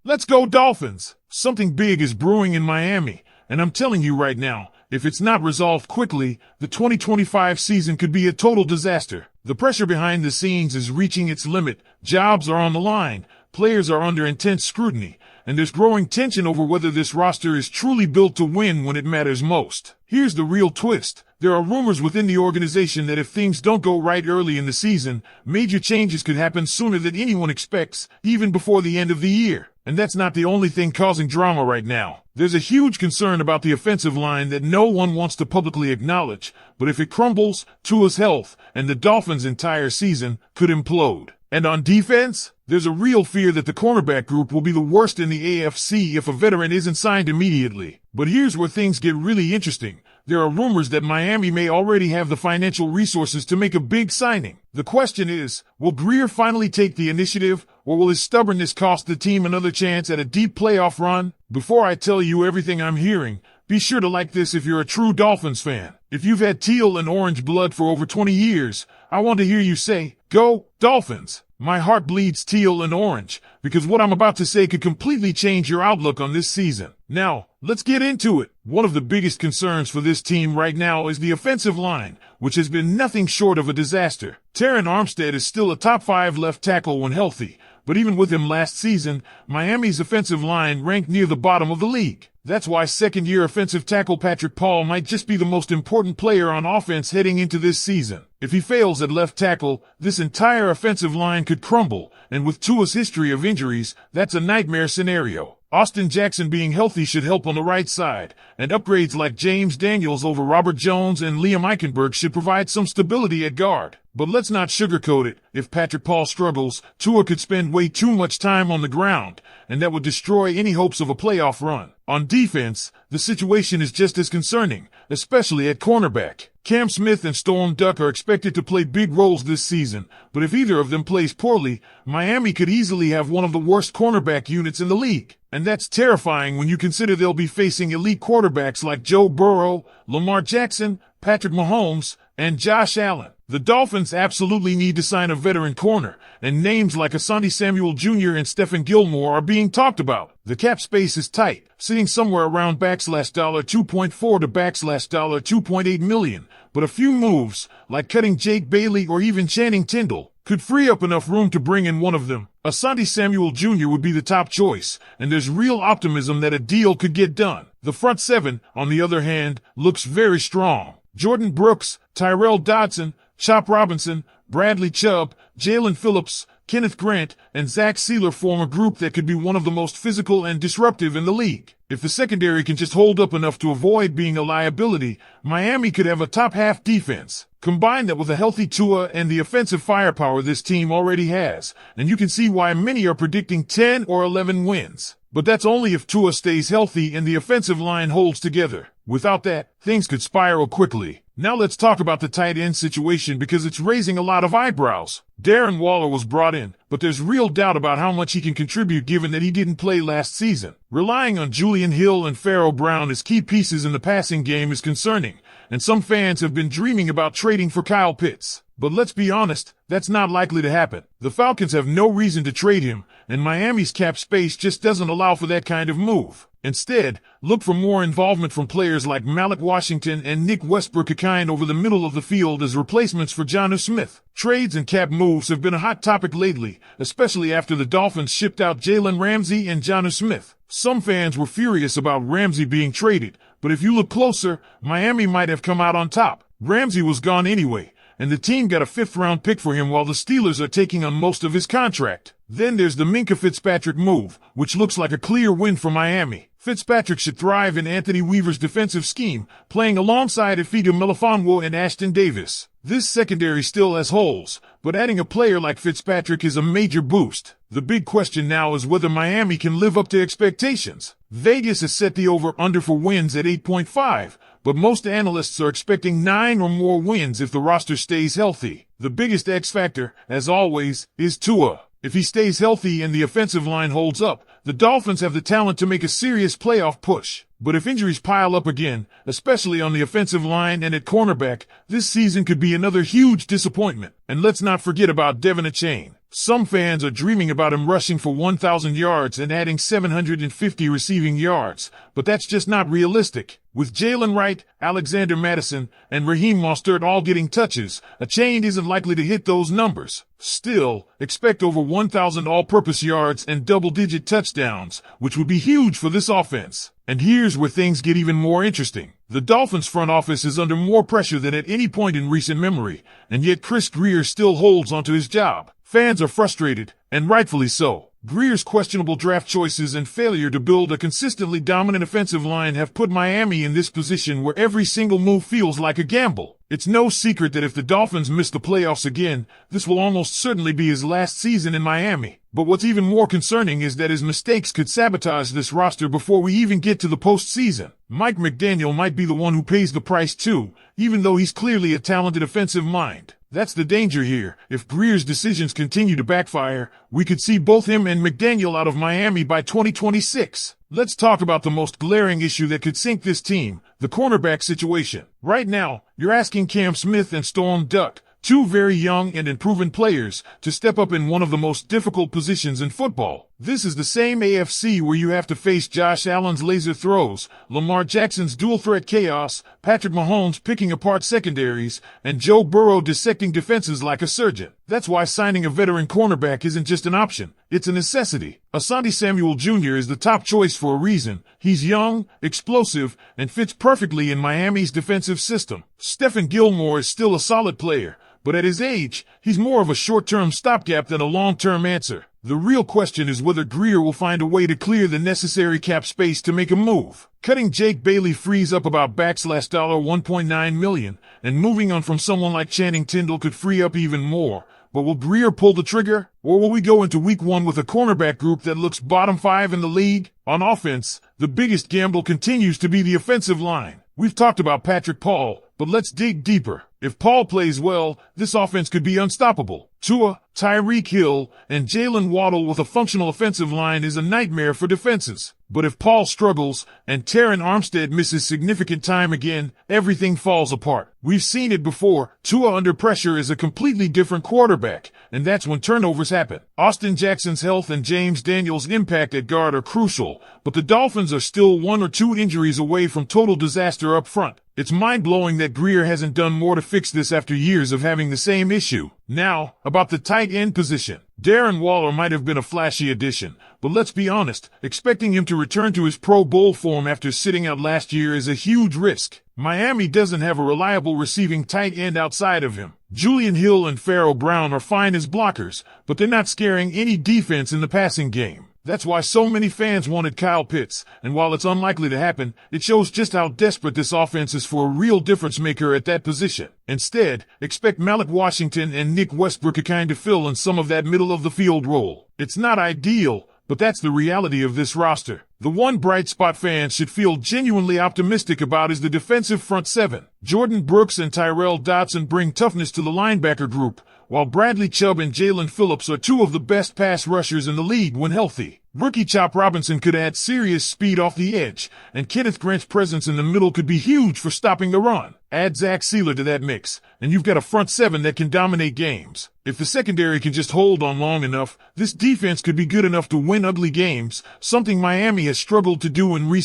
Let's go Dolphins! Something big is brewing in Miami, and I'm telling you right now, if it's not resolved quickly, the 2025 season could be a total disaster. The pressure behind the scenes is reaching its limit, jobs are on the line, players are under intense scrutiny, and there's growing tension over whether this roster is truly built to win when it matters most. Here's the real twist. There are rumors within the organization that if things don't go right early in the season, major changes could happen sooner than anyone expects, even before the end of the year. And that's not the only thing causing drama right now. There's a huge concern about the offensive line that no one wants to publicly acknowledge, but if it crumbles, Tua's health and the Dolphins' entire season could implode. And on defense, there's a real fear that the cornerback group will be the worst in the AFC if a veteran isn't signed immediately. But here's where things get really interesting. There are rumors that Miami may already have the financial resources to make a big signing. The question is, will Greer finally take the initiative, or will his stubbornness cost the team another chance at a deep playoff run? Before I tell you everything I'm hearing, be sure to like this if you're a true Dolphins fan. If you've had teal and orange blood for over 20 years, I want to hear you say, "Go, Dolphins!" My heart bleeds teal and orange, because what I'm about to say could completely change your outlook on this season. Now, let's get into it. One of the biggest concerns for this team right now is the offensive line, which has been nothing short of a disaster. Terron Armstead is still a top 5 left tackle when healthy, but even with him last season, Miami's offensive line ranked near the bottom of the league. That's why second-year offensive tackle Patrick Paul might just be the most important player on offense heading into this season. If he fails at left tackle, this entire offensive line could crumble, and with Tua's history of injuries, that's a nightmare scenario. Austin Jackson being healthy should help on the right side, and upgrades like James Daniels over Robert Jones and Liam Eichenberg should provide some stability at guard. But let's not sugarcoat it. If Patrick Paul struggles, Tua could spend way too much time on the ground, and that would destroy any hopes of a playoff run. On defense, the situation is just as concerning, especially at cornerback. Cam Smith and Storm Duck are expected to play big roles this season, but if either of them plays poorly, Miami could easily have one of the worst cornerback units in the league. And that's terrifying when you consider they'll be facing elite quarterbacks like Joe Burrow, Lamar Jackson, Patrick Mahomes, and Josh Allen. The Dolphins absolutely need to sign a veteran corner, and names like Asante Samuel Jr. and Stephen Gilmore are being talked about. The cap space is tight, sitting somewhere around $2.4 to $2.8 million, but a few moves, like cutting Jake Bailey or even Channing Tindall, could free up enough room to bring in one of them. Asante Samuel Jr. would be the top choice, and there's real optimism that a deal could get done. The front seven, on the other hand, looks very strong. Jordan Brooks, Tyrell Dodson, Chop Robinson, Bradley Chubb, Jalen Phillips, Kenneth Grant, and Zach Sealer form a group that could be one of the most physical and disruptive in the league. If the secondary can just hold up enough to avoid being a liability, Miami could have a top-half defense. Combine that with a healthy Tua and the offensive firepower this team already has, and you can see why many are predicting 10 or 11 wins. But that's only if Tua stays healthy and the offensive line holds together. Without that, things could spiral quickly. Now let's talk about the tight end situation because it's raising a lot of eyebrows. Darren Waller was brought in, but there's real doubt about how much he can contribute given that he didn't play last season. Relying on Julian Hill and Pharaoh Brown as key pieces in the passing game is concerning, and some fans have been dreaming about trading for Kyle Pitts. But let's be honest, that's not likely to happen. The Falcons have no reason to trade him, and Miami's cap space just doesn't allow for that kind of move. Instead, look for more involvement from players like Malik Washington and Nick Westbrook-Ikhine over the middle of the field as replacements for Jonnu Smith. Trades and cap moves have been a hot topic lately, especially after the Dolphins shipped out Jalen Ramsey and Jonnu Smith. Some fans were furious about Ramsey being traded, but if you look closer, Miami might have come out on top. Ramsey was gone anyway, and the team got a 5th-round pick for him while the Steelers are taking on most of his contract. Then there's the Minkah Fitzpatrick move, which looks like a clear win for Miami. Fitzpatrick should thrive in Anthony Weaver's defensive scheme, playing alongside Ifeatu Melifonwu and Ashton Davis. This secondary still has holes, but adding a player like Fitzpatrick is a major boost. The big question now is whether Miami can live up to expectations. Vegas has set the over-under for wins at 8.5, but most analysts are expecting 9 or more wins if the roster stays healthy. The biggest X factor, as always, is Tua. If he stays healthy and the offensive line holds up, the Dolphins have the talent to make a serious playoff push. But if injuries pile up again, especially on the offensive line and at cornerback, this season could be another huge disappointment. And let's not forget about Devin Achane. Some fans are dreaming about him rushing for 1,000 yards and adding 750 receiving yards, but that's just not realistic. With Jalen Wright, Alexander Mattison, and Raheem Mostert all getting touches, a chain isn't likely to hit those numbers. Still, expect over 1,000 all-purpose yards and double-digit touchdowns, which would be huge for this offense. And here's where things get even more interesting. The Dolphins front office is under more pressure than at any point in recent memory, and yet Chris Grier still holds onto his job. Fans are frustrated, and rightfully so. Grier's questionable draft choices and failure to build a consistently dominant offensive line have put Miami in this position where every single move feels like a gamble. It's no secret that if the Dolphins miss the playoffs again, this will almost certainly be his last season in Miami. But what's even more concerning is that his mistakes could sabotage this roster before we even get to the postseason. Mike McDaniel might be the one who pays the price too, even though he's clearly a talented offensive mind. That's the danger here. If Grier's decisions continue to backfire, we could see both him and McDaniel out of Miami by 2026. Let's talk about the most glaring issue that could sink this team, the cornerback situation. Right now, you're asking Cam Smith and Storm Duck, two very young and unproven players, to step up in one of the most difficult positions in football. This is the same AFC where you have to face Josh Allen's laser throws, Lamar Jackson's dual-threat chaos, Patrick Mahomes picking apart secondaries, and Joe Burrow dissecting defenses like a surgeon. That's why signing a veteran cornerback isn't just an option, it's a necessity. Asante Samuel Jr. is the top choice for a reason. He's young, explosive, and fits perfectly in Miami's defensive system. Stephen Gilmore is still a solid player, but at his age, he's more of a short-term stopgap than a long-term answer. The real question is whether Grier will find a way to clear the necessary cap space to make a move. Cutting Jake Bailey frees up about $1.9 million, and moving on from someone like Channing Tindall could free up even more. But will Grier pull the trigger, or will we go into week one with a cornerback group that looks bottom 5 in the league? On offense, the biggest gamble continues to be the offensive line. We've talked about Patrick Paul, but let's dig deeper. If Paul plays well, this offense could be unstoppable. Tua, Tyreek Hill, and Jalen Waddle with a functional offensive line is a nightmare for defenses. But if Paul struggles and Terron Armstead misses significant time again, everything falls apart. We've seen it before. Tua under pressure is a completely different quarterback, and that's when turnovers happen. Austin Jackson's health and James Daniels' impact at guard are crucial, but the Dolphins are still 1 or 2 injuries away from total disaster up front. It's mind-blowing that Grier hasn't done more to fix this after years of having the same issue. Now, about the tight end position. Darren Waller might have been a flashy addition, but let's be honest, expecting him to return to his Pro Bowl form after sitting out last year is a huge risk. Miami doesn't have a reliable receiving tight end outside of him. Julian Hill and Pharaoh Brown are fine as blockers, but they're not scaring any defense in the passing game. That's why so many fans wanted Kyle Pitts, and while it's unlikely to happen, it shows just how desperate this offense is for a real difference maker at that position. Instead, expect Malik Washington and Nick Westbrook to kind of fill in some of that middle-of-the-field role. It's not ideal, but that's the reality of this roster. The one bright spot fans should feel genuinely optimistic about is the defensive front 7. Jordan Brooks and Tyrell Dodson bring toughness to the linebacker group, while Bradley Chubb and Jalen Phillips are 2 of the best pass rushers in the league when healthy. Rookie Chop Robinson could add serious speed off the edge, and Kenneth Grant's presence in the middle could be huge for stopping the run. Add Zach Sealer to that mix, and you've got a front 7 that can dominate games. If the secondary can just hold on long enough, this defense could be good enough to win ugly games, something Miami has struggled to do in recent